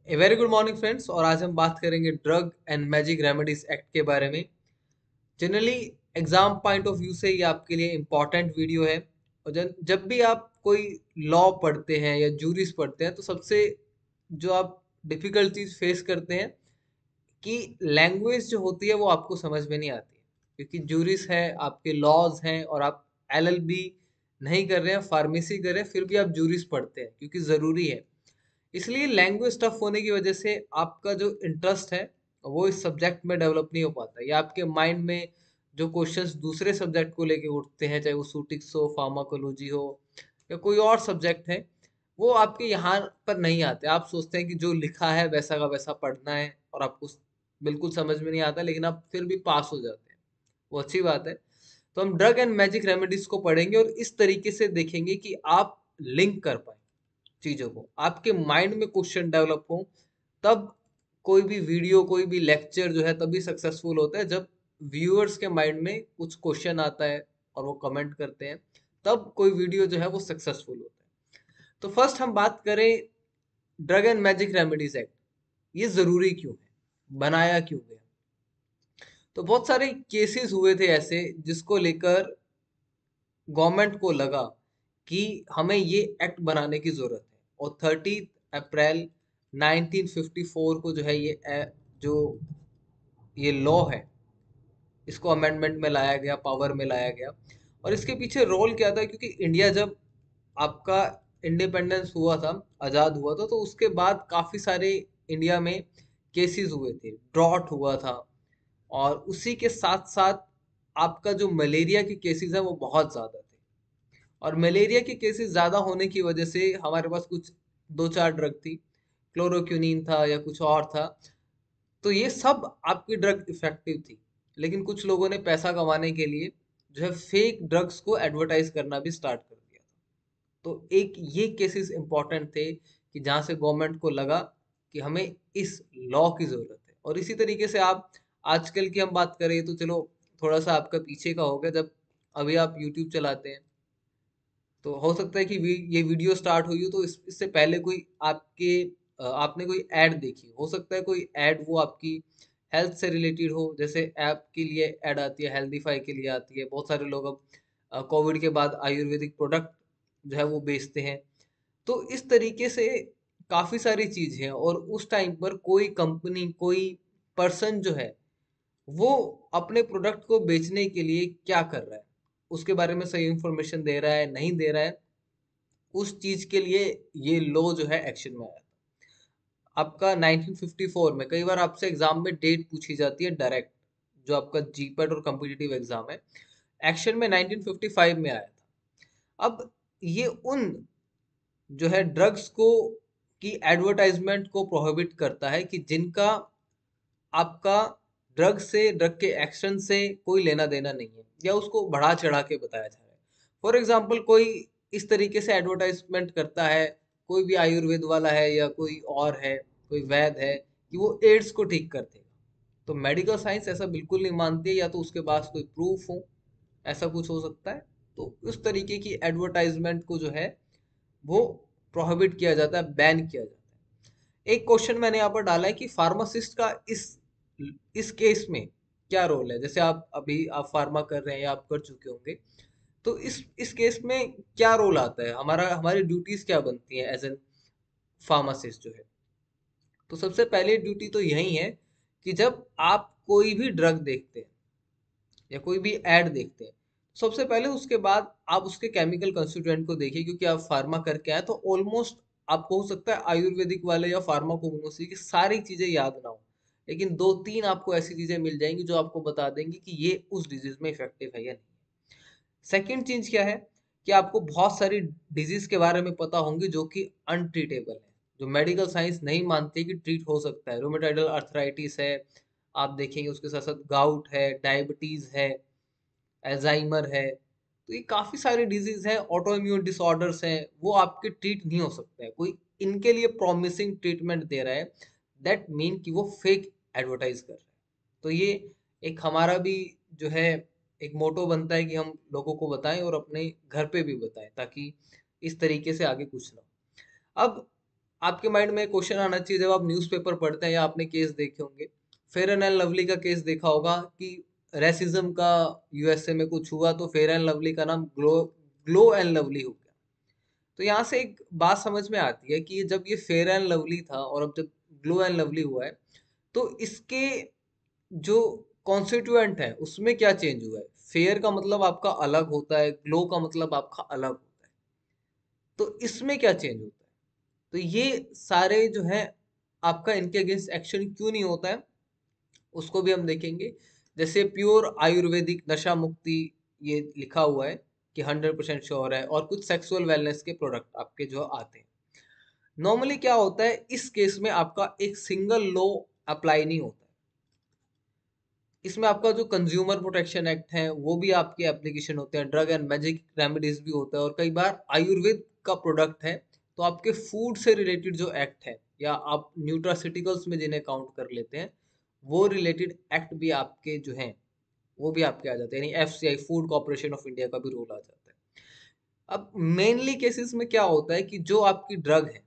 A very good morning friends. और आज हम बात करेंगे drug and magic remedies act के बारे में। Generally exam point of view से ये आपके लिए इम्पॉर्टेंट वीडियो है। और जब भी आप कोई लॉ पढ़ते हैं या जूरिस पढ़ते हैं तो सबसे जो आप डिफिकल्टीज फेस करते हैं कि लैंग्वेज जो होती है वो आपको समझ में नहीं आती है, क्योंकि जूरिस है, आपके लॉज हैं और आप एलएलबी नहीं कर रहे हैं, फार्मेसी कर रहे हैं, फिर भी आप जूरिस पढ़ते हैं क्योंकि ज़रूरी है। इसलिए लैंग्वेज टफ होने की वजह से आपका जो इंटरेस्ट है वो इस सब्जेक्ट में डेवलप नहीं हो पाता, या आपके माइंड में जो क्वेश्चंस दूसरे सब्जेक्ट को लेके उठते हैं, चाहे वो सूटिक्स हो, फार्माकोलॉजी हो या कोई और सब्जेक्ट है, वो आपके यहाँ पर नहीं आते। आप सोचते हैं कि जो लिखा है वैसा का वैसा पढ़ना है और आपको बिल्कुल समझ में नहीं आता, लेकिन आप फिर भी पास हो जाते हैं। वो अच्छी बात है। तो हम ड्रग एंड मैजिक रेमेडीज को पढ़ेंगे और इस तरीके से देखेंगे कि आप लिंक कर पाए चीजों को, आपके माइंड में क्वेश्चन डेवलप हो। तब कोई भी वीडियो, कोई भी लेक्चर जो है तभी सक्सेसफुल होता है जब व्यूअर्स के माइंड में कुछ क्वेश्चन आता है और वो कमेंट करते हैं, तब कोई वीडियो जो है वो सक्सेसफुल होता है। तो फर्स्ट हम बात करें drug and magic remedies act, ये जरूरी क्यों है, बनाया क्यों गया। तो बहुत सारे केसेस हुए थे ऐसे जिसको लेकर गवर्नमेंट को लगा कि हमें ये एक्ट बनाने की जरूरत है, और 30 अप्रैल 1954 को जो है जो ये लॉ है, इसको अमेंडमेंट में लाया गया, पावर में लाया गया। और इसके पीछे रोल क्या था, क्योंकि इंडिया जब आपका इंडिपेंडेंस हुआ था, आज़ाद हुआ था, तो उसके बाद काफ़ी सारे इंडिया में केसेस हुए थे, ड्रॉट हुआ था। और उसी के साथ साथ आपका जो मलेरिया के केसेस है वो बहुत ज़्यादा थे। और मलेरिया के केसेस ज़्यादा होने की वजह से हमारे पास कुछ दो चार ड्रग थी, क्लोरोक्विनीन था या कुछ और था। तो ये सब आपकी ड्रग इफेक्टिव थी, लेकिन कुछ लोगों ने पैसा कमाने के लिए जो है फेक ड्रग्स को एडवर्टाइज करना भी स्टार्ट कर दिया था। तो एक ये केसेस इंपॉर्टेंट थे कि जहां से गवर्नमेंट को लगा कि हमें इस लॉ की जरूरत है। और इसी तरीके से आप आजकल की हम बात करें तो चलो थोड़ा सा आपका पीछे का हो गया, जब अभी आप यूट्यूब चलाते हैं तो हो सकता है कि ये वीडियो स्टार्ट हुई हो तो इससे पहले कोई आपने कोई ऐड देखी हो सकता है, कोई ऐड वो आपकी हेल्थ से रिलेटेड हो। जैसे ऐप के लिए ऐड आती है, हेल्दीफाई के लिए आती है, बहुत सारे लोग अब कोविड के बाद आयुर्वेदिक प्रोडक्ट जो है वो बेचते हैं। तो इस तरीके से काफी सारी चीज है, और उस टाइम पर कोई कंपनी, कोई पर्सन जो है वो अपने प्रोडक्ट को बेचने के लिए क्या कर रहा है, उसके बारे में सही इंफॉर्मेशन दे रहा है, नहीं दे रहा है, उस चीज के लिए ये लॉ जो है एक्शन में आया था। आपका 1954 में, कई बार आपसे एग्जाम में डेट पूछी जाती है डायरेक्ट, जो आपका जीपेट और कॉम्पिटिटिव एग्जाम है, एक्शन में 1955 में आया था। अब ये उन जो है ड्रग्स को की एडवर्टाइजमेंट को प्रोहिबिट करता है कि जिनका आपका ड्रग से, ड्रग के एक्शन से कोई लेना देना नहीं है, या उसको बढ़ा चढ़ा के बताया जा रहा है। फॉर एग्जाम्पल कोई इस तरीके से एडवर्टाइजमेंट करता है, कोई भी आयुर्वेद वाला है या कोई और है, कोई वैद है, कि वो एड्स को ठीक कर देगा। तो मेडिकल साइंस ऐसा बिल्कुल नहीं मानती है, या तो उसके पास कोई प्रूफ हो, ऐसा कुछ हो सकता है। तो उस तरीके की एडवर्टाइजमेंट को जो है वो प्रोहिबिट किया जाता है, बैन किया जाता है। एक क्वेश्चन मैंने यहाँ पर डाला है कि फार्मासिस्ट का इस केस में क्या रोल है। जैसे आप फार्मा कर रहे हैं या आप कर चुके होंगे, तो इस केस में क्या रोल आता है, हमारी ड्यूटीज क्या बनती है एज एन फार्मासिस्ट जो है। तो सबसे पहले ड्यूटी तो यही है कि जब आप कोई भी ड्रग देखते हैं या कोई भी एड देखते हैं, सबसे पहले उसके बाद आप उसके केमिकल कंस्टिट्यूएंट को देखिए, क्योंकि आप फार्मा करके आए तो ऑलमोस्ट आपको हो सकता है आयुर्वेदिक वाले या फार्माकोग्नोसी की सारी चीजें याद ना हो, लेकिन दो तीन आपको ऐसी चीजें मिल जाएंगी जो आपको बता देंगी कि ये उस डिजीज में इफेक्टिव है या नहीं। सेकेंड चीज क्या है कि आपको बहुत सारी डिजीज के बारे में पता होंगी जो कि अनट्रीटेबल है, जो मेडिकल साइंस नहीं मानती कि ट्रीट हो सकता है। रोमेटाइडल अर्थराइटिस है, आप देखेंगे, उसके साथ साथ गाउट है, डायबिटीज है, अल्जाइमर है। तो ये काफी सारी डिजीज है, ऑटो इम्यून डिसऑर्डर्स हैं, वो आपके ट्रीट नहीं हो सकते हैं। कोई इनके लिए प्रॉमिसिंग ट्रीटमेंट दे रहा है, दैट मीन कि वो फेक एडवर्टाइज कर रहा है। तो ये एक हमारा भी जो है एक मोटो बनता है कि हम लोगों को बताएं और अपने घर पे भी बताएं, ताकि इस तरीके से आगे कुछ ना हो। अब आपके माइंड में क्वेश्चन आना चाहिए जब आप न्यूज़पेपर पढ़ते हैं या आपने केस देखे होंगे, फेयर एंड लवली का केस देखा होगा कि रेसिज्म का यूएसए में कुछ हुआ तो फेयर एंड लवली का नाम ग्लो ग्लो एंड लवली हो गया। तो यहाँ से एक बात समझ में आती है कि जब ये फेयर एंड लवली था और अब जब ग्लो एंड लवली हुआ है, तो इसके जो कॉन्स्टिट्यूएंट है उसमें क्या चेंज हुआ है। फेयर का मतलब आपका अलग होता है, ग्लो का मतलब आपका अलग होता है, तो इसमें क्या चेंज होता है। तो ये सारे जो है आपका इनके अगेंस्ट एक्शन क्यों नहीं होता है, उसको भी हम देखेंगे। जैसे प्योर आयुर्वेदिक नशा मुक्ति ये लिखा हुआ है कि 100% श्योर है, और कुछ सेक्सुअल वेलनेस के प्रोडक्ट आपके जो आते हैं। नॉर्मली क्या होता है इस केस में, आपका एक सिंगल लॉ अप्लाई नहीं होता है। इसमें आपका जो कंज्यूमर प्रोटेक्शन एक्ट है वो भी आपके एप्लीकेशन होते हैं, ड्रग एंड मैजिक रेमेडीज भी होता है, और कई बार आयुर्वेद का प्रोडक्ट है तो आपके फूड से रिलेटेड जो एक्ट है, या आप न्यूट्रासिटिकल्स में जिन्हें काउंट कर लेते हैं, वो रिलेटेड एक्ट भी आपके जो हैं वो भी आपके आ जाते हैं, यानी FCI food corporation of India का भी रोल आ जाता है। अब मेनली केसेस में क्या होता है कि जो आपकी ड्रग है,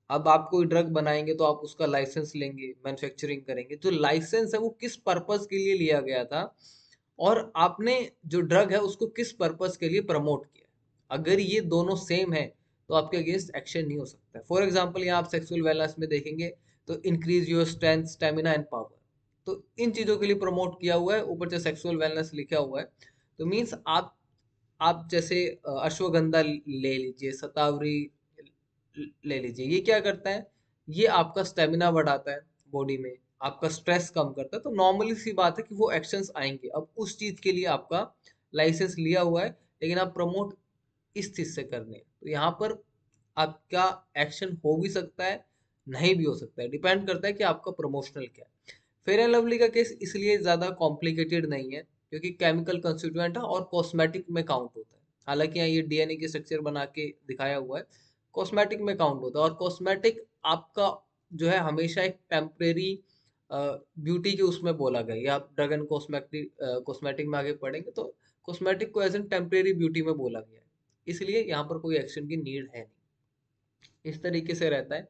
अब आप कोई ड्रग बनाएंगे तो आप उसका लाइसेंस लेंगे, मैन्युफैक्चरिंग करेंगे, जो लाइसेंस है वो किस पर्पस के लिए लिया गया था, और आपने जो ड्रग है उसको किस पर्पस के लिए प्रमोट किया। अगर ये दोनों सेम है तो आपके अगेंस्ट एक्शन नहीं हो सकता है। फॉर एग्जाम्पल यहाँ आप सेक्सुअल वेलनेस में देखेंगे तो increase your strength, stamina and power, तो इन चीजों के लिए प्रमोट किया हुआ है, ऊपर से सेक्सुअल वेलनेस लिखा हुआ है। तो मीन्स आप जैसे अश्वगंधा ले लीजिए, शतावरी ले लीजिए, ये क्या करता है, ये आपका स्टेमिना बढ़ाता है बॉडी में, आपका स्ट्रेस कम करता है। तो नॉर्मली सी बात है कि वो एक्शंस आएंगे। अब उस चीज के लिए आपका लाइसेंस लिया हुआ है, लेकिन आप प्रमोट इस चीज से करने हैं, तो यहाँ पर आपका एक्शन हो भी सकता है, नहीं भी हो सकता है, डिपेंड करता है कि आपका प्रमोशनल क्या है। फेयर एंड लवली का केस इसलिए ज्यादा कॉम्प्लिकेटेड नहीं है क्योंकि केमिकल कंस्टिट्यूएंट है और कॉस्मेटिक में काउंट होता है। हालांकि यहाँ ये डीएनए की स्ट्रक्चर बना के दिखाया हुआ है, कॉस्मेटिक में काउंट होता है। और कॉस्मेटिक आपका जो है हमेशा एक टेम्परेरी ब्यूटी के उसमें बोला गया, या आप ड्रग एंड कॉस्मेटिक कॉस्मेटिक में आगे पढ़ेंगे तो कॉस्मेटिक को एज एन टेम्परेरी ब्यूटी में बोला गया है, इसलिए यहाँ पर कोई एक्शन की नीड है नहीं। इस तरीके से रहता है।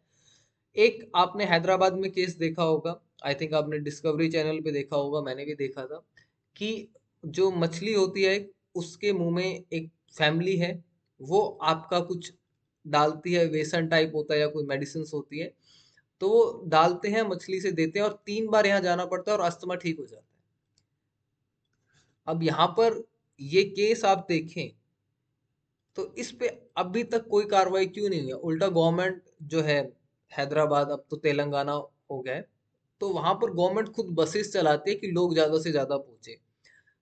एक आपने हैदराबाद में केस देखा होगा, आई थिंक आपने डिस्कवरी चैनल पे देखा होगा, मैंने भी देखा था, कि जो मछली होती है उसके मुंह में एक फैमिली है, वो आपका कुछ डालती है, वेसन टाइप होता है या कोई मेडिसिन होती है, तो वो डालते हैं, मछली से देते हैं, और 3 बार यहाँ जाना पड़ता है और अस्थमा ठीक हो जाता है। अब यहाँ पर ये केस आप देखें तो इस पे अभी तक कोई कार्रवाई क्यों नहीं हुई है। उल्टा गवर्नमेंट जो है, हैदराबाद अब तो तेलंगाना हो गया है, तो वहां पर गवर्नमेंट खुद बसेस चलाती है कि लोग ज्यादा से ज्यादा पहुंचे।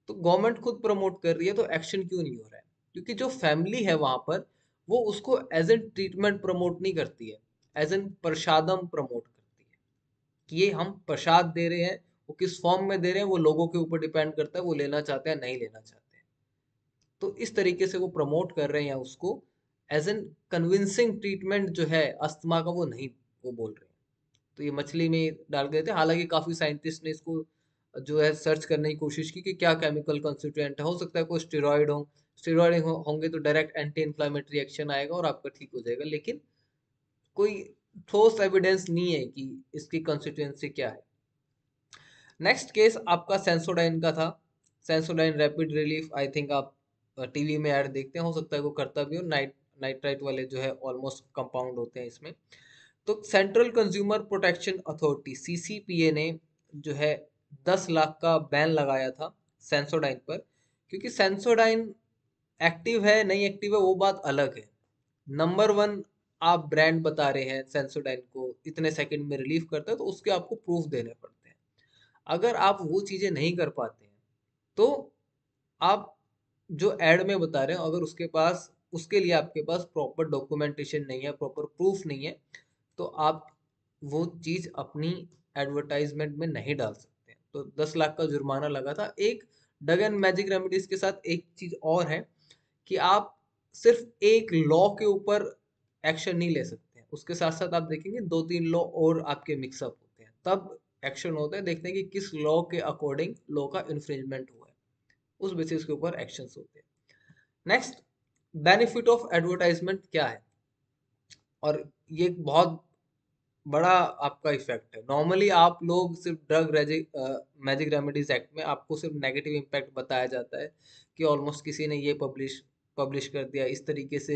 तो गवर्नमेंट खुद प्रमोट कर रही है, तो एक्शन क्यों नहीं हो रहा है, क्योंकि जो फैमिली है वहां पर वो उसको एज एन ट्रीटमेंट प्रमोट नहीं करती है, एज एन प्रसादम प्रमोट करती है कि ये हम प्रसाद दे रहे हैं। वो किस फॉर्म में दे रहे हैं वो लोगों के ऊपर डिपेंड करता है, वो लेना चाहते हैं नहीं लेना चाहते हैं। तो इस तरीके से वो प्रमोट कर रहे हैं उसको, एज एन कन्विंसिंग ट्रीटमेंट जो है अस्थमा का, वो नहीं वो बोल रहे हैं। तो ये मछली में डाल गए थे, हालांकि काफी साइंटिस्ट ने इसको जो है सर्च करने की कोशिश की कि क्या केमिकल कंस्टिट्यूएंट है, हो सकता है कोई स्टेरॉइड हो, स्टेरॉइड होंगे तो डायरेक्ट एंटी इन्फ्लामेटरी एक्शन आएगा और आपका ठीक हो जाएगा, लेकिन कोई ठोस एविडेंस नहीं है कि इसकी कंस्टिट्यूएंसी क्या है। नेक्स्ट केस आपका सेंसोडाइन का था। Sensodyne rapid relief, I think आप टीवी में ऐड देखते हैं, हो सकता है वो करता भी हो, नाइट्राइट वाले जो है ऑलमोस्ट कंपाउंड होते हैं इसमें। तो central consumer protection authority CCPA ने जो है 10 लाख का बैन लगाया था सेंसोडाइन पर, क्योंकि सेंसोडाइन एक्टिव है नहीं एक्टिव है वो बात अलग है। नंबर वन आप ब्रांड बता रहे हैं सेंसोडाइन को इतने सेकंड में रिलीव करता है, तो उसके आपको प्रूफ देने पड़ते हैं। अगर आप वो चीजें नहीं कर पाते हैं तो आप जो एड में बता रहे हो, अगर उसके पास उसके लिए आपके पास प्रॉपर डॉक्यूमेंटेशन नहीं है, प्रॉपर प्रूफ नहीं है, तो आप वो चीज अपनी एडवर्टाइजमेंट में नहीं डाल सकते। तो 10 लाख का जुर्माना लगा था। एक डग एंड मैजिक रेमेडीज के साथ एक चीज और है कि आप सिर्फ एक लॉ के ऊपर एक्शन नहीं ले सकते हैं, उसके साथ साथ आप देखेंगे 2-3 लॉ और आपके मिक्सअप होते हैं, तब एक्शन होता है। देखते हैं कि किस लॉ के अकॉर्डिंग लॉ का इन्फ्रिंजमेंट हुआ है, उस बेसिस के ऊपर एक्शंस होते हैं। नेक्स्ट, बेनिफिट ऑफ एडवर्टाइजमेंट क्या है, और ये एक बहुत बड़ा आपका इफेक्ट है। नॉर्मली आप लोग सिर्फ मैजिक रेमेडीज एक्ट में आपको सिर्फ नेगेटिव इम्पैक्ट बताया जाता है कि ऑलमोस्ट किसी ने ये पब्लिश कर दिया, इस तरीके से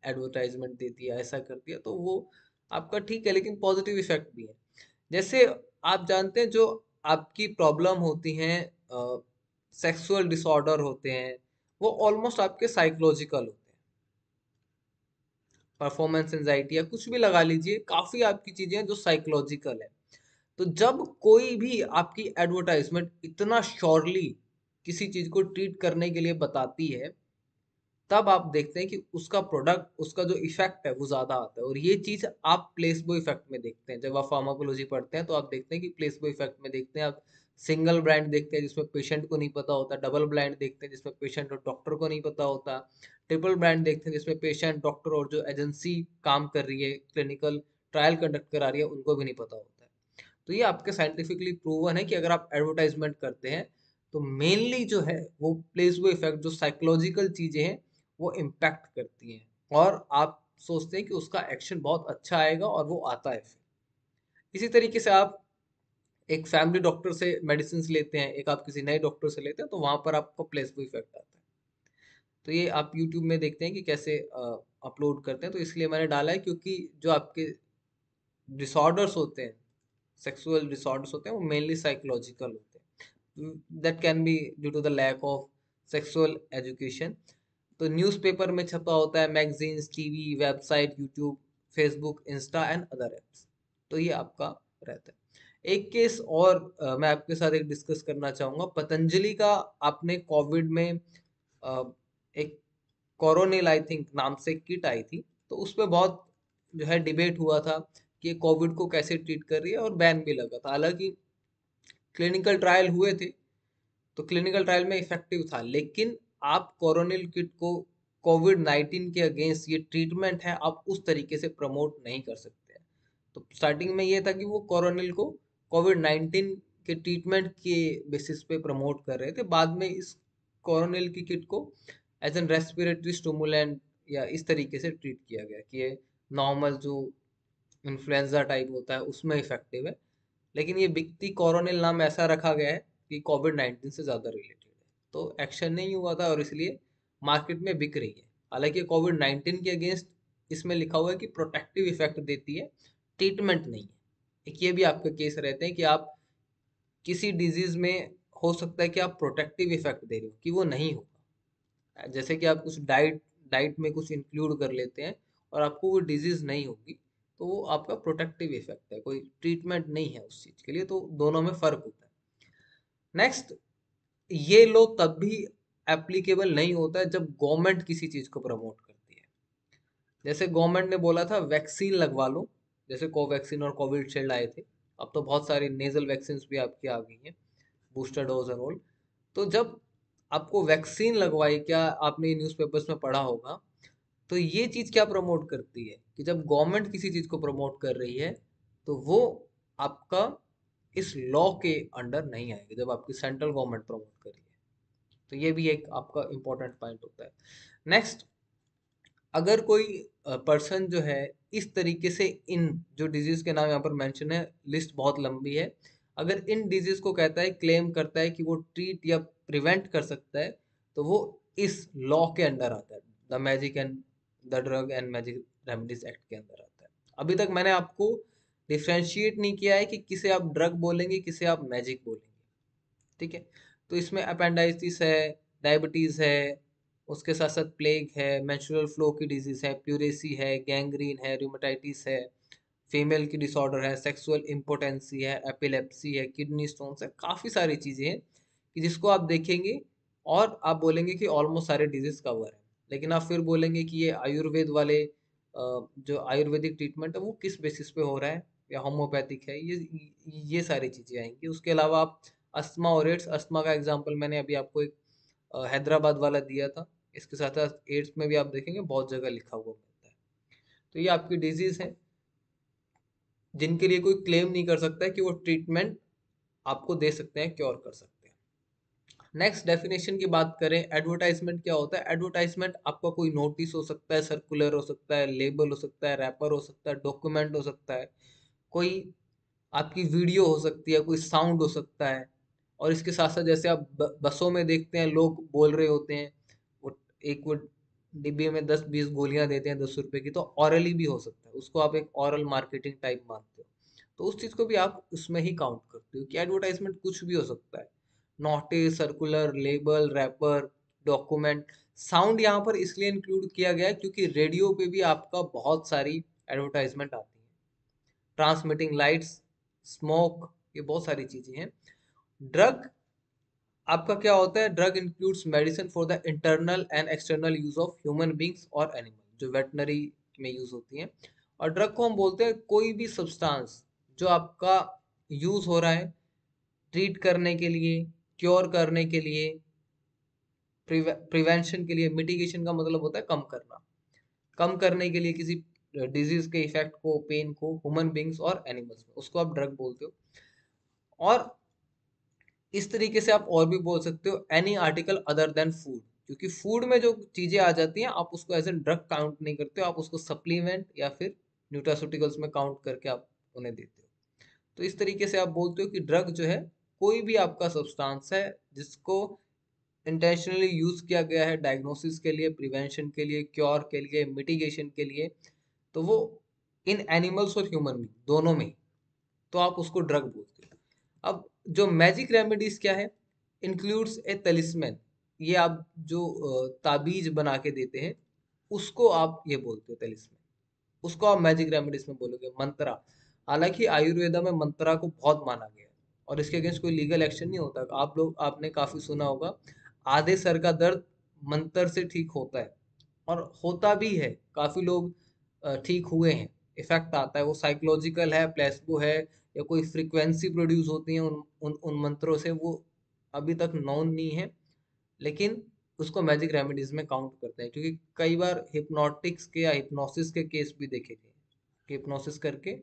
एडवर्टाइजमेंट दे दिया, ऐसा कर दिया, तो वो आपका ठीक है, लेकिन पॉजिटिव इफेक्ट भी है। जैसे आप जानते हैं जो आपकी प्रॉब्लम होती हैं, सेक्सुअल डिसऑर्डर होते हैं, वो ऑलमोस्ट आपके साइकोलॉजिकल होते हैं। परफॉर्मेंस एंजाइटी या कुछ भी लगा लीजिए, काफी आपकी चीजें हैं जो साइकोलॉजिकल है। तो जब कोई भी आपकी एडवर्टाइजमेंट इतना श्योरली किसी चीज को ट्रीट करने के लिए बताती है, तब आप देखते हैं कि उसका प्रोडक्ट, उसका जो इफेक्ट है वो ज्यादा आता है। और ये चीज आप प्लेसबो इफेक्ट में देखते हैं। जब आप फार्माकोलॉजी पढ़ते हैं तो आप देखते हैं कि प्लेसबो इफेक्ट में देखते हैं आप। सिंगल ब्रांड देखते हैं जिसमें पेशेंट को नहीं पता होता, डबल ब्रांड देखते हैं जिसमें पेशेंट और डॉक्टर को नहीं पता होता, ट्रिपल ब्रांड देखते हैं जिसमें पेशेंट, डॉक्टर और जो एजेंसी काम कर रही है, क्लिनिकल ट्रायल कंडक्ट करा रही है, उनको भी नहीं पता होता है। तो ये आपके साइंटिफिकली प्रूवन है कि अगर आप एडवर्टाइजमेंट करते हैं तो मेनली जो है वो प्लेसबो इफेक्ट, जो साइकोलॉजिकल चीजें हैं, वो इम्पैक्ट करती हैं। और आप सोचते हैं कि उसका एक्शन बहुत अच्छा आएगा और वो आता है फिर। इसी तरीके से आप एक फैमिली डॉक्टर से मेडिसिन लेते हैं, एक आप किसी नए डॉक्टर से लेते हैं, तो वहां पर आपको प्लेसबो इफेक्ट आता है। तो ये आप यूट्यूब में देखते हैं कि कैसे अपलोड करते हैं। तो इसलिए मैंने डाला है, क्योंकि जो आपके डिसऑर्डर्स होते हैं, सेक्सुअल डिसऑर्डर्स होते हैं, वो मेनली साइकोलॉजिकल होते हैं। That can be due to the lack of sexual education. तो न्यूज़पेपर में छपा होता है, magazines, TV, website, YouTube, Facebook, insta and other apps. तो ये आपका रहता है। एक केस और मैं आपके साथ एक डिस्कस करना चाहूंगा। पतंजलि का आपने कोविड में एक कोरोनिल आई थिंक नाम से किट आई थी, तो उस पर बहुत जो है डिबेट हुआ था कि कोविड को कैसे ट्रीट कर रही है, और बैन भी लगा था। हालांकि क्लिनिकल ट्रायल हुए थे, तो क्लिनिकल ट्रायल में इफेक्टिव था, लेकिन आप कोरोनिल किट को कोविड-19 के अगेंस्ट ये ट्रीटमेंट है, आप उस तरीके से प्रमोट नहीं कर सकते हैं। तो स्टार्टिंग में ये था कि वो कोरोनिल को कोविड-19 के ट्रीटमेंट के बेसिस पे प्रमोट कर रहे थे। बाद में इस कोरोनिल की किट को एज एन रेस्पिरेटरी स्टिमुलेंट या इस तरीके से ट्रीट किया गया कि ये नॉर्मल जो इन्फ्लुएंजा टाइप होता है उसमें इफेक्टिव है। लेकिन ये बिकती कोरोनिल नाम ऐसा रखा गया है कि कोविड-19 से ज़्यादा रिलेटेड है, तो एक्शन नहीं हुआ था और इसलिए मार्केट में बिक रही है। हालांकि कोविड-19 के अगेंस्ट इसमें लिखा हुआ है कि प्रोटेक्टिव इफेक्ट देती है, ट्रीटमेंट नहीं है। एक ये भी आपके केस रहते हैं कि आप किसी डिजीज में हो सकता है कि आप प्रोटेक्टिव इफेक्ट दे रहे हो, कि वो नहीं होगा। जैसे कि आप कुछ डाइट में कुछ इंक्लूड कर लेते हैं और आपको वो डिजीज नहीं होगी, तो वो आपका प्रोटेक्टिव इफेक्ट है, कोई ट्रीटमेंट नहीं है उस चीज के लिए। तो दोनों में फर्क होता है। नेक्स्ट, ये लो तब भी एप्लीकेबल नहीं होता है जब गवर्नमेंट किसी चीज को प्रमोट करती है। जैसे गवर्नमेंट ने बोला था वैक्सीन लगवा लो, जैसे कोवैक्सीन और कोविशील्ड आए थे। अब तो बहुत सारी नेजल वैक्सीन भी आपकी आ गई हैं, बूस्टर डोज और ऑल। तो जब आपको वैक्सीन लगवाई, क्या आपने न्यूज़पेपर्स में पढ़ा होगा, तो ये चीज क्या प्रमोट करती है कि जब गवर्नमेंट किसी चीज को प्रमोट कर रही है, तो वो आपका इस लॉ के अंडर नहीं आएगी जब आपकी सेंट्रल गवर्नमेंट प्रमोट कर रही है। तो ये भी एक आपका इंपॉर्टेंट पॉइंट होता है। नेक्स्ट, अगर कोई पर्सन जो है इस तरीके से, इन जो डिजीज के नाम यहाँ पर मेंशन है, लिस्ट बहुत लंबी है, अगर इन डिजीज को कहता है, क्लेम करता है कि वो ट्रीट या प्रिवेंट कर सकता है, तो वो इस लॉ के अंडर आता है, the magic and the drug and magic remedies act के अंदर आता है। अभी तक मैंने आपको डिफ्रेंशिएट नहीं किया है कि किसे आप ड्रग बोलेंगे, किसे आप मैजिक बोलेंगे। ठीक है, तो इसमें अपेंडाइटिस है, डायबिटीज है, उसके साथ साथ प्लेग है, मेंस्ट्रुअल फ्लो की डिजीज है, प्यूरेसी है, गैंग्रीन है, रूमेटाइटिस है, फीमेल की डिसऑर्डर है, सेक्सुअल इम्पोटेंसी है, एपिलेप्सी है, किडनी स्टोन्स है, काफ़ी सारी चीज़ें हैं कि जिसको आप देखेंगे और आप बोलेंगे कि ऑलमोस्ट सारे डिजीज कवर है। लेकिन आप फिर बोलेंगे कि ये आयुर्वेद वाले जो आयुर्वेदिक ट्रीटमेंट है वो किस बेसिस पे हो रहा है, या होम्योपैथिक है, ये सारी चीज़ें आएंगी। उसके अलावा आप अस्थमा और एड्स, अस्थमा का एग्जांपल मैंने अभी आपको एक हैदराबाद वाला दिया था। इसके साथ साथ एड्स में भी आप देखेंगे बहुत जगह लिखा हुआ मिलता है। तो ये आपकी डिजीज है जिनके लिए कोई क्लेम नहीं कर सकता है कि वो ट्रीटमेंट आपको दे सकते हैं, क्योर कर सकते हैं। नेक्स्ट डेफिनेशन की बात करें, एडवर्टाइजमेंट क्या होता है? एडवर्टाइजमेंट आपका कोई नोटिस हो सकता है, सर्कुलर हो सकता है, लेबल हो सकता है, रैपर हो सकता है, डॉक्यूमेंट हो सकता है, कोई आपकी वीडियो हो सकती है, कोई साउंड हो सकता है। और इसके साथ साथ जैसे आप बसों में देखते हैं लोग बोल रहे होते हैं, वो एक वो डिब्बे में 10-20 गोलियां देते हैं 10 रुपए की, तो ऑरली भी हो सकता है, उसको आप एक ऑरल मार्केटिंग टाइप मानते हो। तो उस चीज को भी आप उसमें ही काउंट करते हो कि एडवर्टाइजमेंट कुछ भी हो सकता है। Notice, circular, label, wrapper, document. Sound यहाँ पर इसलिए इंक्लूड किया गया है क्योंकि रेडियो पे भी आपका बहुत सारी एडवर्टाइजमेंट आती है। ट्रांसमिटिंग लाइट्स, स्मोक, ये बहुत सारी चीजें हैं। ड्रग आपका क्या होता है? Drug includes medicine for the internal and external use of human beings और एनिमल, जो वेटनरी में यूज होती हैं। और ड्रग को हम बोलते हैं कोई भी सब्सटेंस जो आपका यूज हो रहा है ट्रीट करने के लिए, क्योर करने के लिए, प्रिवेंशन के लिए। मिटिगेशन का मतलब होता है कम करना, कम करने के लिए किसी डिजीज के इफेक्ट को, पेन को ह्यूमन बींग्स और एनिमल्स में, उसको आप ड्रग बोलते हो। और इस तरीके से आप और भी बोल सकते हो any article other than food, क्योंकि फूड में जो चीजें आ जाती हैं आप उसको एज ए ड्रग काउंट नहीं करते हो, आप उसको सप्लीमेंट या फिर न्यूट्रास्यूटिकल्स में काउंट करके आप उन्हें देते हो। तो इस तरीके से आप बोलते हो कि ड्रग जो है कोई भी आपका सब्सटेंस है जिसको इंटेंशनली यूज किया गया है डायग्नोसिस के लिए, प्रिवेंशन के लिए, क्योर के लिए, मिटिगेशन के लिए, तो वो इन एनिमल्स और ह्यूमन में दोनों में, तो आप उसको ड्रग बोलते हो। अब जो मैजिक रेमेडीज क्या है? इंक्लूड्स ए तलिस्मैन, ये आप जो ताबीज बना के देते हैं उसको आप ये बोलते हो तलिस्मैन, उसको आप मैजिक रेमेडीज में बोलोगे। मंत्रा, हालांकि आयुर्वेदा में मंत्रा को बहुत माना गया है और इसके अगेंस्ट कोई लीगल एक्शन नहीं होता। आपने काफी सुना होगा, आधे सर का दर्द मंत्र से ठीक होता है, और होता भी है। काफी लोग ठीक हुए हैं, इफेक्ट आता है, वो साइकोलॉजिकल है, प्लेसबो है, या कोई फ्रीक्वेंसी प्रोड्यूस होती है उन मंत्रों से, वो अभी तक नोन नहीं है। लेकिन उसको मैजिक रेमेडीज में काउंट करते हैं क्योंकि कई बार हिप्नोटिक्स के या हिप्नोसिस के केस भी देखे गए कि हिप्नोसिस करके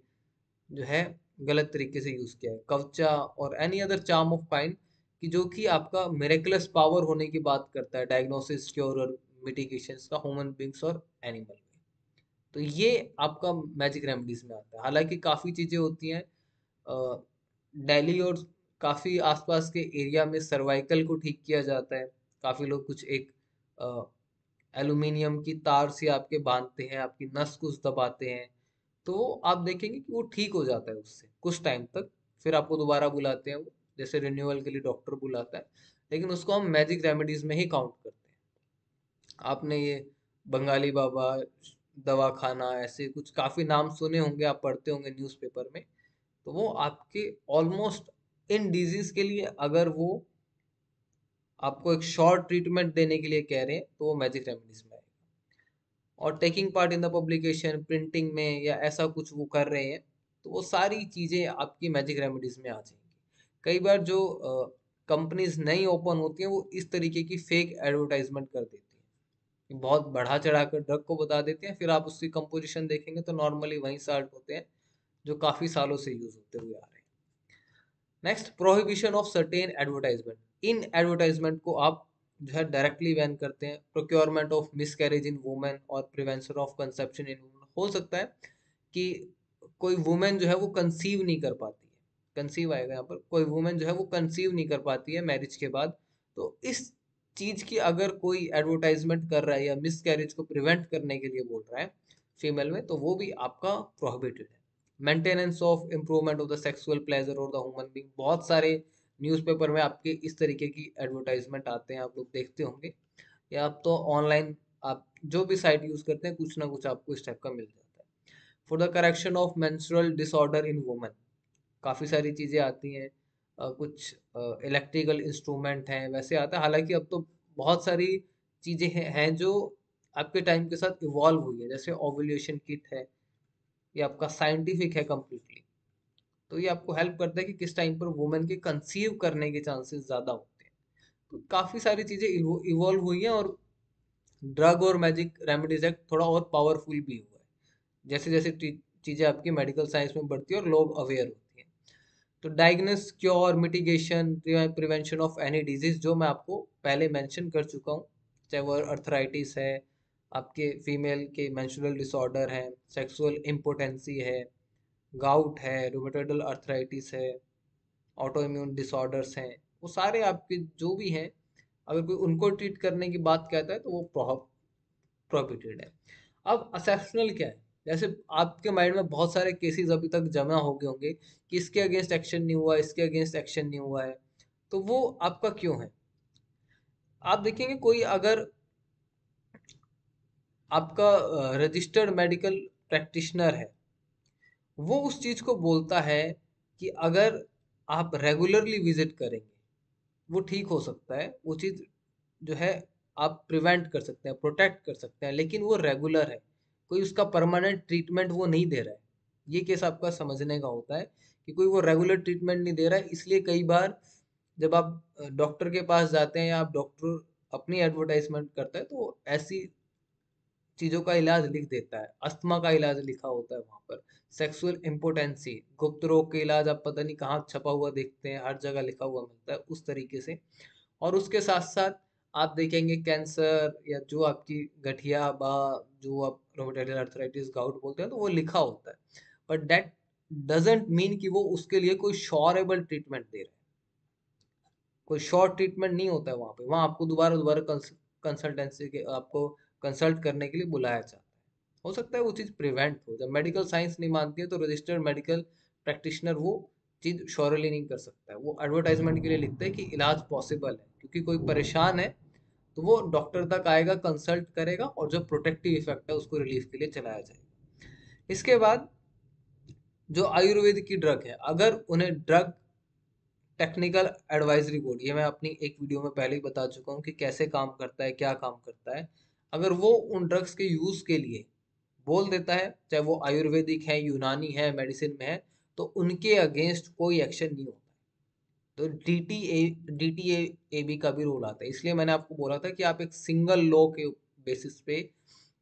जो है गलत तरीके से यूज किया है। कवचा और any other charm of pine कि जो कि आपका मिरेकुलस पावर होने की बात करता है डायग्नोसिस, क्योर और मिटिगेशन का ह्यूमन बींग्स और एनिमल में। तो ये आपका मैजिक रेमेडीज में आता है। हालांकि काफ़ी चीज़ें होती हैं दिल्ली और काफ़ी आसपास के एरिया में सर्वाइकल को ठीक किया जाता है। काफ़ी लोग कुछ एक एल्यूमिनियम की तार से आपके बांधते हैं, आपकी नस कुछ दबाते हैं, तो आप देखेंगे कि वो ठीक हो जाता है उससे कुछ टाइम तक। फिर आपको दोबारा बुलाते हैं, वो जैसे रिन्यूअल के लिए डॉक्टर बुलाता है, लेकिन उसको हम मैजिक रेमेडीज में ही काउंट करते हैं। आपने ये बंगाली बाबा, दवा खाना, ऐसे कुछ काफी नाम सुने होंगे, आप पढ़ते होंगे न्यूज़पेपर में। तो वो आपके ऑलमोस्ट इन डिजीज के लिए अगर वो आपको एक शॉर्ट ट्रीटमेंट देने के लिए कह रहे हैं तो वो मैजिक रेमेडीज में आएगा। और taking part in the publication, printing में या ऐसा कुछ वो कर रहे हैं, तो वो सारी चीजें आपकी मैजिक रेमेडीज में आ जाएंगी। कई बार जो कंपनीज नई ओपन होती हैं वो इस तरीके की फेक एडवर्टाइजमेंट कर देती हैं, बहुत बढ़ा चढ़ा कर ड्रग को बता देते हैं, फिर आप उसकी कंपोजिशन देखेंगे तो नॉर्मली वही साल्ट होते हैं जो काफी सालों से यूज होते हुए आ रहे हैं। Next, prohibition of certain advertisement. इन एडवर्टाइजमेंट को आप जो है डायरेक्टली बैन करते हैं। Procurement of miscarriage in women और prevention of conception in women. हो सकता है कि कोई वुमेन जो है वो कंसीव नहीं कर पाती है, कंसीव आएगा यहाँ पर, कोई वुमेन जो है वो कंसीव नहीं कर पाती है मैरिज के बाद, तो इस चीज की अगर कोई एडवर्टाइजमेंट कर रहा है या मिसकैरेज को प्रिवेंट करने के लिए बोल रहा है फीमेल में, तो वो भी आपका प्रोहिबिटेड है। Maintenance of improvement of the sexual pleasure और द ह्यूमन बीइंग। बहुत सारे न्यूज़पेपर में आपके इस तरीके की एडवर्टाइजमेंट आते हैं, आप लोग देखते होंगे, या आप तो ऑनलाइन आप जो भी साइट यूज करते हैं कुछ ना कुछ आपको इस टाइप का मिल जाता है। For the correction of menstrual disorder in women, काफ़ी सारी चीज़ें आती हैं। कुछ इलेक्ट्रिकल इंस्ट्रूमेंट हैं, वैसे आता है। हालांकि अब तो बहुत सारी चीज़ें हैं जो आपके टाइम के साथ इवॉल्व हुई है, जैसे ओव्यूलेशन किट है, ये आपका साइंटिफिक है कम्प्लीटली। तो ये आपको हेल्प करता है कि किस टाइम पर वुमेन के कंसीव करने के चांसेस ज़्यादा होते हैं। तो काफ़ी सारी चीज़ें इवॉल्व हुई हैं, और ड्रग और मैजिक रेमेडीज एक्ट थोड़ा और पावरफुल भी हुआ है जैसे जैसे चीज़ें आपकी मेडिकल साइंस में बढ़ती है और लोग अवेयर होती हैं। तो diagnose, cure, mitigation, prevention of any disease, जो मैं आपको पहले मेंशन कर चुका हूँ, चाहे वो अर्थराइटिस है, आपके फीमेल के मेंस्ट्रुअल डिसऑर्डर है, सेक्सुअल इम्पोटेंसी है, गाउट है, रूमेटोइडल अर्थराइटिस है, ऑटो इम्यून डिसऑर्डर्स हैं, वो सारे आपके जो भी हैं, अगर कोई उनको ट्रीट करने की बात कहता है तो वो प्रोहिबिटेड है। अब एक्सेप्शनल क्या है? जैसे आपके माइंड में बहुत सारे केसेस अभी तक जमा हो गए होंगे कि इसके अगेंस्ट एक्शन नहीं हुआ, इसके अगेंस्ट एक्शन नहीं हुआ है, तो वो आपका क्यों है? आप देखेंगे कोई अगर आपका रजिस्टर्ड मेडिकल प्रैक्टिशनर है, वो उस चीज को बोलता है कि अगर आप रेगुलरली विजिट करेंगे, वो ठीक हो सकता है, वो चीज जो है आप प्रिवेंट कर सकते हैं, प्रोटेक्ट कर सकते हैं, लेकिन वो रेगुलर है, कोई उसका परमानेंट ट्रीटमेंट वो नहीं दे रहा है। ये केस आपका समझने का होता है कि कोई वो रेगुलर ट्रीटमेंट नहीं दे रहा है, इसलिए कई बार जब आप डॉक्टर के पास जाते हैं या आप डॉक्टर अपनी एडवर्टाइजमेंट करता है तो वो ऐसी चीजों का इलाज लिख देता है, अस्थमा का इलाज लिखा होता है वहां पर, सेक्सुअल इम्पोटेंसी, गुप्त रोग के इलाज आप पता नहीं कहाँ छपा हुआ देखते हैं, हर जगह लिखा हुआ मिलता है उस तरीके से। और उसके साथ साथ आप देखेंगे कैंसर या जो आपकी गठिया बा, जो आप रोमेटोइड अर्थराइटिस गाउट बोलते हैं, तो वो लिखा होता है, बट दैट डजंट मीन कि वो उसके लिए कोई श्योरेबल ट्रीटमेंट दे रहे हैं। कोई शॉर्ट ट्रीटमेंट नहीं होता है वहाँ पे, वहाँ आपको दोबारा दोबारा कंसल्टेंसी के आपको कंसल्ट करने के लिए बुलाया जाता है। हो सकता है वो चीज़ प्रिवेंट हो, जब मेडिकल साइंस नहीं मानती है तो रजिस्टर्ड मेडिकल प्रैक्टिशनर वो चीज़ श्योरली नहीं कर सकता है, वो एडवर्टाइजमेंट के लिए लिखता है कि इलाज पॉसिबल है, क्योंकि कोई परेशान है तो वो डॉक्टर तक आएगा, कंसल्ट करेगा और जो प्रोटेक्टिव इफेक्ट है उसको रिलीफ के लिए चलाया जाएगा। इसके बाद जो आयुर्वेद की ड्रग है, अगर उन्हें ड्रग टेक्निकल एडवाइजरी बोर्ड, ये मैं अपनी एक वीडियो में पहले ही बता चुका हूँ कि कैसे काम करता है, क्या काम करता है, अगर वो उन ड्रग्स के यूज के लिए बोल देता है, चाहे वो आयुर्वेदिक है, यूनानी है, मेडिसिन में है, तो उनके अगेंस्ट कोई एक्शन नहीं होता। तो डीटीए बी का भी रोल आता है, इसलिए मैंने आपको बोला था कि आप एक सिंगल लॉ के बेसिस पे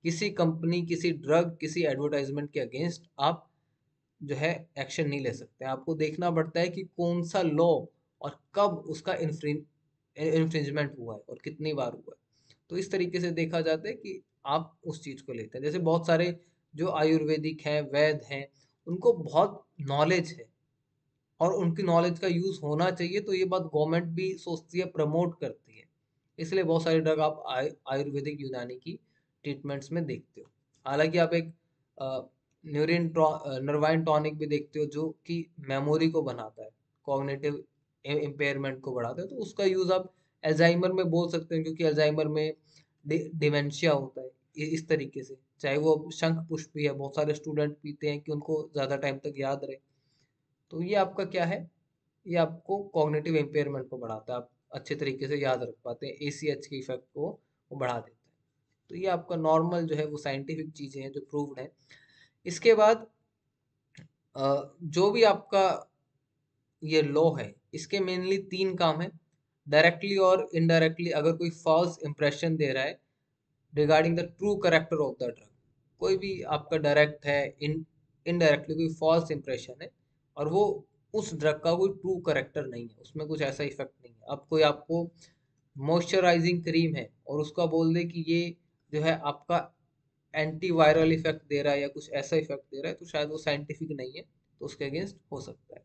किसी कंपनी, किसी ड्रग, किसी एडवर्टाइजमेंट के अगेंस्ट आप जो है एक्शन नहीं ले सकते। आपको देखना पड़ता है कि कौन सा लॉ और कब उसका इन्फ्रिंजमेंट हुआ है और कितनी बार हुआ है। तो इस तरीके से देखा जाता है कि आप उस चीज को लेते हैं। जैसे बहुत सारे जो आयुर्वेदिक हैं, वैद हैं, उनको बहुत नॉलेज है और उनकी नॉलेज का यूज होना चाहिए, तो ये बात गवर्नमेंट भी सोचती है, प्रमोट करती है, इसलिए बहुत सारी ड्रग आप आयुर्वेदिक यूनानी की ट्रीटमेंट्स में देखते हो। हालांकि आप एक न्यूरिन नर्वाइन टॉनिक भी देखते हो जो कि मेमोरी को बनाता है, कॉग्निटिव इम्पेयरमेंट को बढ़ाता है, तो उसका यूज आप अल्जाइमर में बोल सकते हैं, क्योंकि अल्जाइमर में डिमेंशिया होता है। इस तरीके से, चाहे वो शंख पुष्प भी है, बहुत सारे स्टूडेंट पीते हैं कि उनको ज्यादा टाइम तक याद रहे, तो ये आपका क्या है, ये आपको कॉग्निटिव इम्पेयरमेंट को बढ़ाता है, आप अच्छे तरीके से याद रख पाते हैं, एसीएच के इफेक्ट को वो बढ़ा देता है। तो ये आपका नॉर्मल जो है वो साइंटिफिक चीजें हैं जो प्रूव्ड है। इसके बाद जो भी आपका ये लॉ है, इसके मेनली तीन काम है, डायरेक्टली और इनडायरेक्टली अगर कोई फॉल्स इंप्रेशन दे रहा है regarding the true character of the drug, कोई भी आपका डायरेक्ट है, इनडायरेक्टली कोई फॉल्स इंप्रेशन है और वो उस ड्रग का कोई ट्रू करेक्टर नहीं है, उसमें कुछ ऐसा इफेक्ट नहीं है। अब कोई आपको मॉइस्चराइजिंग क्रीम है और उसका बोल दे कि ये जो है आपका एंटीवायरल इफेक्ट दे रहा है या कुछ ऐसा इफेक्ट दे रहा है, तो शायद वो साइंटिफिक नहीं है, तो उसके अगेंस्ट हो सकता है।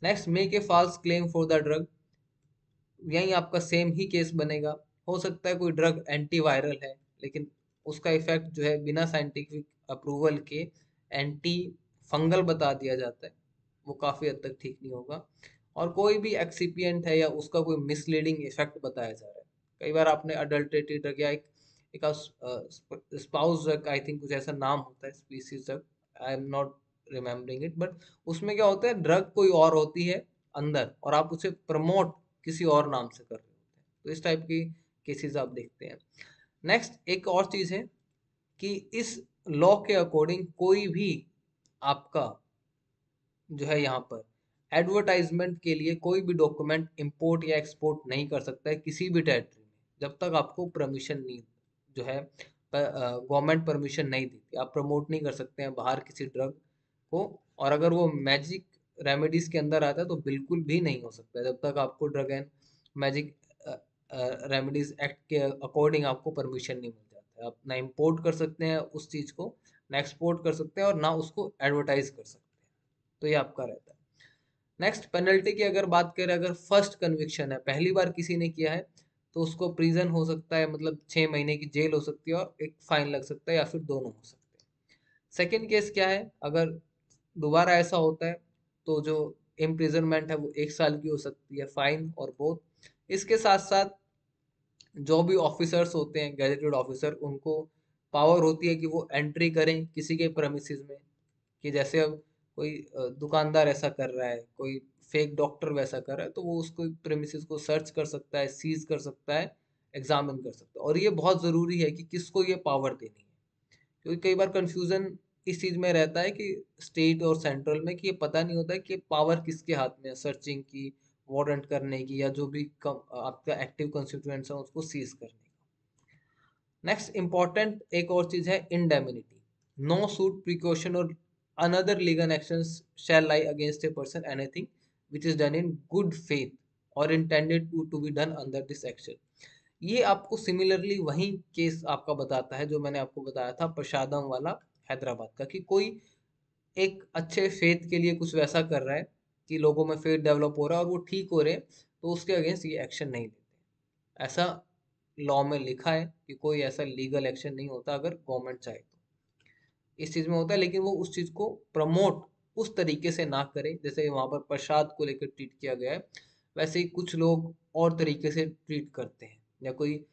Next, make a false claim for the drug, यही आपका सेम ही केस बनेगा। हो सकता है कोई ड्रग एंटीवायरल है, लेकिन उसका इफेक्ट जो है बिना साइंटिफिक अप्रूवल के एंटी फंगल बता दिया जाता है, वो काफ़ी हद तक ठीक नहीं होगा। और कोई भी एक्सिपिएंट है या उसका कोई मिसलीडिंग इफेक्ट बताया जा रहा है, कई बार आपने अडल्टेटेड ड्रग या एक स्पाउस ड्रग, आई थिंक कुछ ऐसा नाम होता है, species drug, I am not remembering it, but उसमें क्या होता है, ड्रग कोई और होती है अंदर और आप उसे प्रमोट किसी और नाम से कर रहे होते हैं, तो इस टाइप की केसेस आप देखते हैं। नेक्स्ट, एक और चीज है कि इस लॉ के अकॉर्डिंग कोई भी आपका जो है यहाँ पर एडवर्टाइजमेंट के लिए कोई भी डॉक्यूमेंट इंपोर्ट या एक्सपोर्ट नहीं कर सकता है किसी भी टेरिटरी में, जब तक आपको परमिशन नहीं जो है गवर्नमेंट परमिशन नहीं देती, आप प्रमोट नहीं कर सकते हैं बाहर किसी ड्रग को। और अगर वो मैजिक रेमेडीज के अंदर आता है तो बिल्कुल भी नहीं हो सकता जब तक आपको drug and magic remedies act के अकॉर्डिंग आपको परमिशन नहीं मिल जाता है। आप ना इम्पोर्ट कर सकते हैं उस चीज़ को, ना एक्सपोर्ट कर सकते हैं और ना उसको एडवर्टाइज कर सकते हैं। तो ये आपका रहता है। नेक्स्ट पेनल्टी की अगर बात करें, अगर फर्स्ट कन्विक्शन है, पहली बार किसी ने किया है, तो उसको प्रिजन हो सकता है, मतलब 6 महीने की जेल हो सकती है और एक फाइन लग सकता है या फिर दोनों हो सकते हैं। सेकेंड केस क्या है, अगर दोबारा ऐसा होता है तो जो इम्प्रिजनमेंट है वो 1 साल की हो सकती है, फाइन और बोथ। इसके साथ साथ जो भी ऑफिसर्स होते हैं, गैजेटेड ऑफिसर, उनको पावर होती है कि वो एंट्री करें किसी के प्रेमिसेस में, कि जैसे अब कोई दुकानदार ऐसा कर रहा है, कोई फेक डॉक्टर वैसा कर रहा है, तो वो उसको प्रेमिसेस को सर्च कर सकता है, सीज कर सकता है, एग्जामिन कर सकता है। और ये बहुत ज़रूरी है कि किसको ये पावर देनी है, क्योंकि कई बार कंफ्यूजन इस चीज़ में रहता है कि स्टेट और सेंट्रल में, कि ये पता नहीं होता है कि पावर किसके हाथ में है, सर्चिंग की, वारंट करने की, या जो भी आपका एक्टिव कंस्टिट्यूएंट्स है उसको सीज करने की। नेक्स्ट इंपॉर्टेंट एक और चीज है इंडेमिनिटी। नो सूट प्रिकॉशन और another legal actions shall lie against a person anything which is done in good faith और intended to be done under this action. ये आपको सिमिलरली वही केस आपका बताता है जो मैंने आपको बताया था प्रसादम वाला, हैदराबाद का, कि कोई एक अच्छे फेथ के लिए कुछ वैसा कर रहा है कि लोगों में फेथ डेवलप हो रहा है और वो ठीक हो रहे हैं, तो उसके अगेंस्ट ये एक्शन नहीं लेते। ऐसा लॉ में लिखा है कि कोई ऐसा लीगल एक्शन नहीं होता अगर गवर्नमेंट चाहे तो। इस चीज में होता है, लेकिन वो उस चीज को प्रमोट उस तरीके से ना करे जैसे वहां पर प्रसाद को लेकर ट्रीट किया गया है, वैसे ही कुछ लोग और तरीके से ट्रीट करते हैं। या कोई,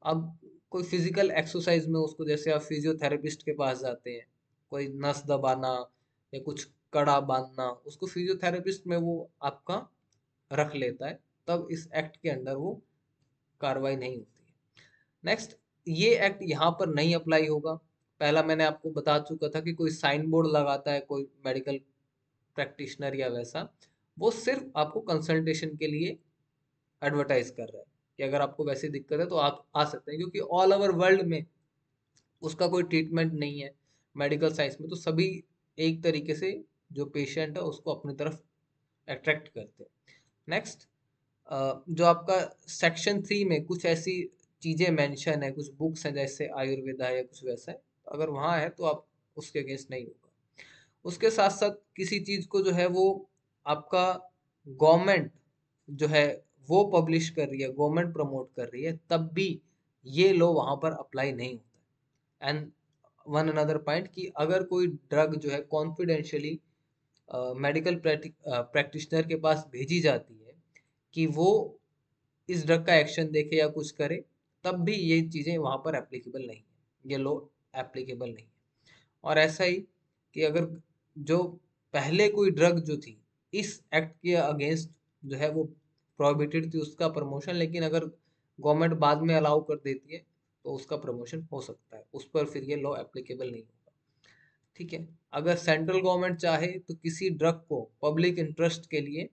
अब कोई फिजिकल एक्सरसाइज में उसको, जैसे आप फिजियोथेरेपिस्ट के पास जाते हैं, कोई नस दबाना या कुछ कड़ा बांधना, उसको फिजियोथेरेपिस्ट में वो आपका रख लेता है, तब इस एक्ट के अंडर वो कार्रवाई नहीं होती है। नेक्स्ट, ये एक्ट यहाँ पर नहीं अप्लाई होगा। पहला मैंने आपको बता चुका था कि कोई साइन बोर्ड लगाता है कोई मेडिकल प्रैक्टिशनर या वैसा, वो सिर्फ आपको कंसल्टेशन के लिए एडवर्टाइज कर रहा है कि अगर आपको वैसी दिक्कत है तो आप आ सकते हैं, क्योंकि ऑल ओवर वर्ल्ड में उसका कोई ट्रीटमेंट नहीं है मेडिकल साइंस में, तो सभी एक तरीके से जो पेशेंट है उसको अपनी तरफ अट्रैक्ट करते हैं। नेक्स्ट, जो आपका सेक्शन 3 में कुछ ऐसी चीजें मेंशन है, कुछ बुक्स हैं जैसे आयुर्वेदा या कुछ वैसा है, तो अगर वहाँ है तो आप उसके अगेंस्ट नहीं होगा। उसके साथ साथ किसी चीज को जो है वो आपका गवर्नमेंट जो है वो पब्लिश कर रही है, गवर्नमेंट प्रमोट कर रही है, तब भी ये लॉ वहां पर अप्लाई नहीं होता। एंड वन अनदर पॉइंट, कि अगर कोई ड्रग जो है कॉन्फिडेंशियली मेडिकल प्रैक्टिशनर के पास भेजी जाती है कि वो इस ड्रग का एक्शन देखे या कुछ करे, तब भी ये चीज़ें वहाँ पर एप्लीकेबल नहीं है, ये लॉ एप्लीकेबल नहीं है। और ऐसा ही कि अगर जो पहले कोई ड्रग जो थी इस एक्ट के अगेंस्ट जो है वो प्रोहिबिटेड थी उसका प्रमोशन, लेकिन अगर गवर्नमेंट बाद में अलाउ कर देती है तो उसका प्रमोशन हो सकता है, उस पर फिर ये लॉ एप्लीकेबल नहीं होगा। ठीक है। अगर सेंट्रल गवर्नमेंट चाहे तो किसी ड्रग को पब्लिक इंटरेस्ट के लिए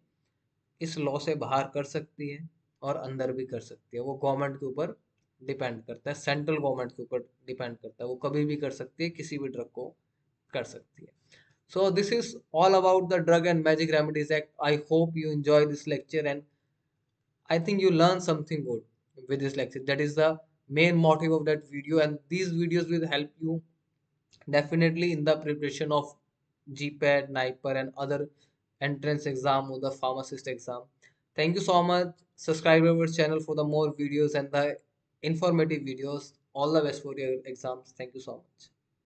इस लॉ से बाहर कर सकती है और अंदर भी कर सकती है, वो गवर्नमेंट के ऊपर डिपेंड करता है, सेंट्रल गवर्नमेंट के ऊपर डिपेंड करता है, वो कभी भी कर सकती है, किसी भी ड्रग को कर सकती है। So this is all about the Drug and Magic Remedies Act. I hope you enjoy this lecture and I think you learn something good with this lecture. That is the main motive of that video, and these videos will help you definitely in the preparation of GPAT, NIPER and other entrance exam or the pharmacist exam. Thank you so much. Subscribe our channel for the more videos and the informative videos. All the best for your exams. Thank you so much.